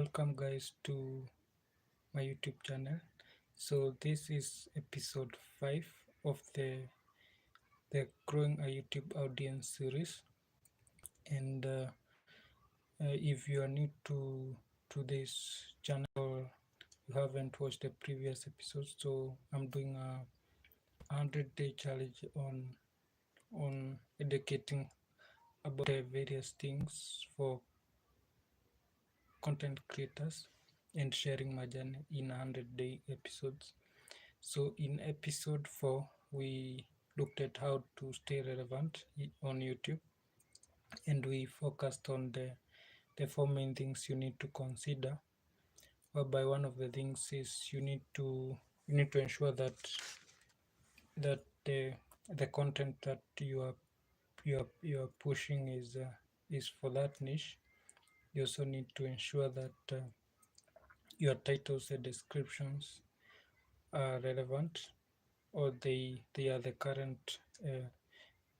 Welcome guys to my YouTube channel. So this is episode 5 of the growing a YouTube audience series. And if you are new to this channel or you haven't watched the previous episodes, so I'm doing a 100-day challenge on educating about the various things for content creators and sharing my journey in 100-day episodes. So in episode 4, we looked at how to stay relevant on YouTube, and we focused on the four main things you need to consider. Whereby one of the things is you need to ensure that the content that you are pushing is for that niche. You also need to ensure that your titles and descriptions are relevant, or they are the current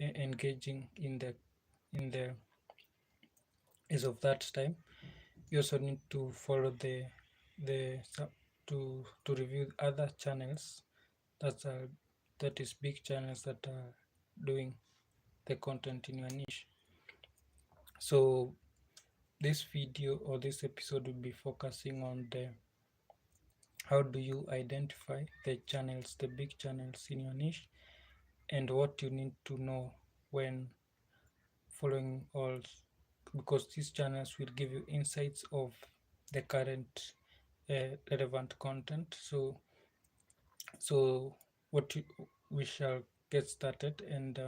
engaging in the as of that time. You also need to follow to review other channels that is big channels that are doing the content in your niche. So this video or this episode will be focusing on the how do you identify the big channels in your niche, and what you need to know when following all, because these channels will give you insights of the current relevant content. So what we shall get started, and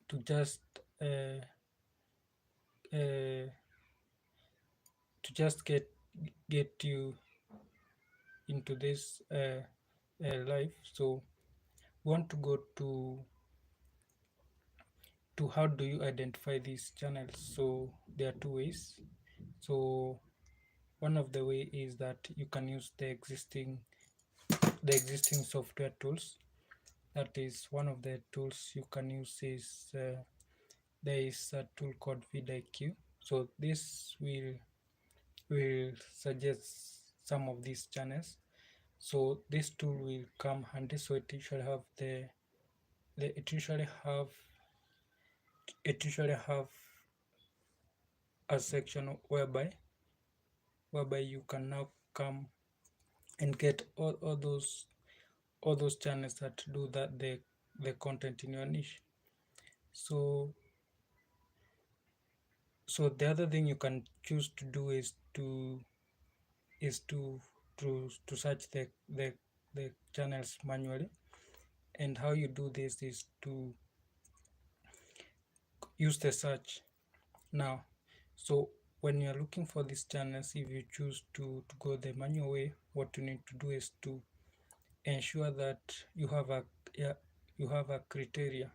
to just uh, uh, to just get you into this live. So we want to go to how do you identify these channels. So there are two ways. So one of the way is that you can use the existing software tools. That is one of the tools you can use is there is a tool called vidIQ. So this will suggest some of these channels. So this tool will come handy. So it usually have a section whereby you can now come and get all those channels that do the content in your niche. So the other thing you can choose to do is to search the channels manually. And how you do this is to use the search now. So when you're looking for these channels, if you choose to go the manual way, what you need to do is to ensure that you have a criteria,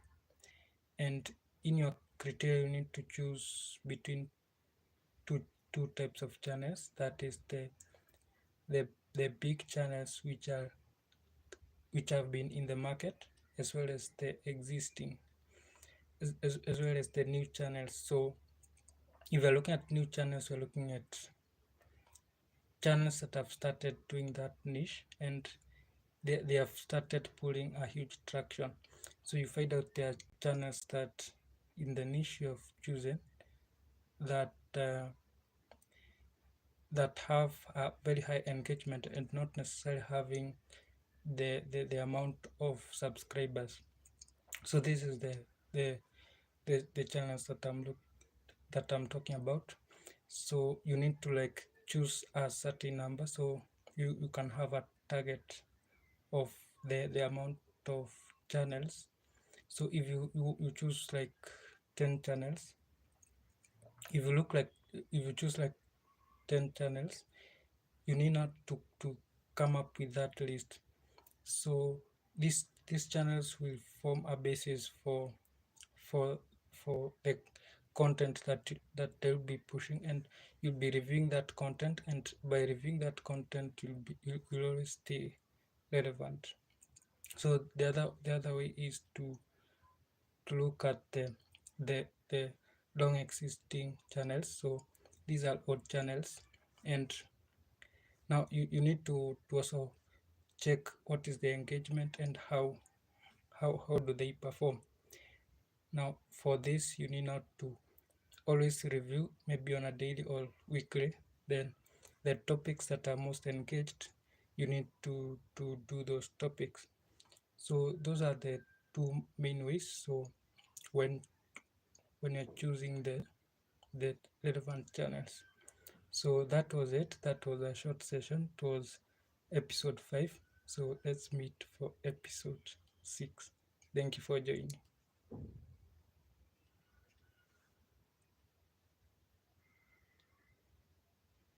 and in your criteria you need to choose between two two types of channels. That is the big channels which have been in the market, as well as the existing, as well as the new channels. So if you're looking at new channels, we're looking at channels that have started doing that niche, and they have started pulling a huge traction. So you find out there are channels that in the niche you have chosen that that have a very high engagement and not necessarily having the amount of subscribers. So this is the channels that I'm talking about. So you need to like choose a certain number. So you can have a target of the amount of channels. So if you choose like 10 channels, if you choose like 10 channels, you need not to come up with that list. So these channels will form a basis for for the content that they'll be pushing, and you'll be reviewing that content, and by reviewing that content you'll always stay relevant. So the other way is to look at the long existing channels. So these are old channels, And now you need to also check what is the engagement and how do they perform. Now for this you need not to always review, maybe on a daily or weekly, then the topics that are most engaged, you need to do those topics. So those are the two main ways. So when you're choosing the relevant channels. So that was it. That was a short session. It was episode 5. So let's meet for episode 6. Thank you for joining.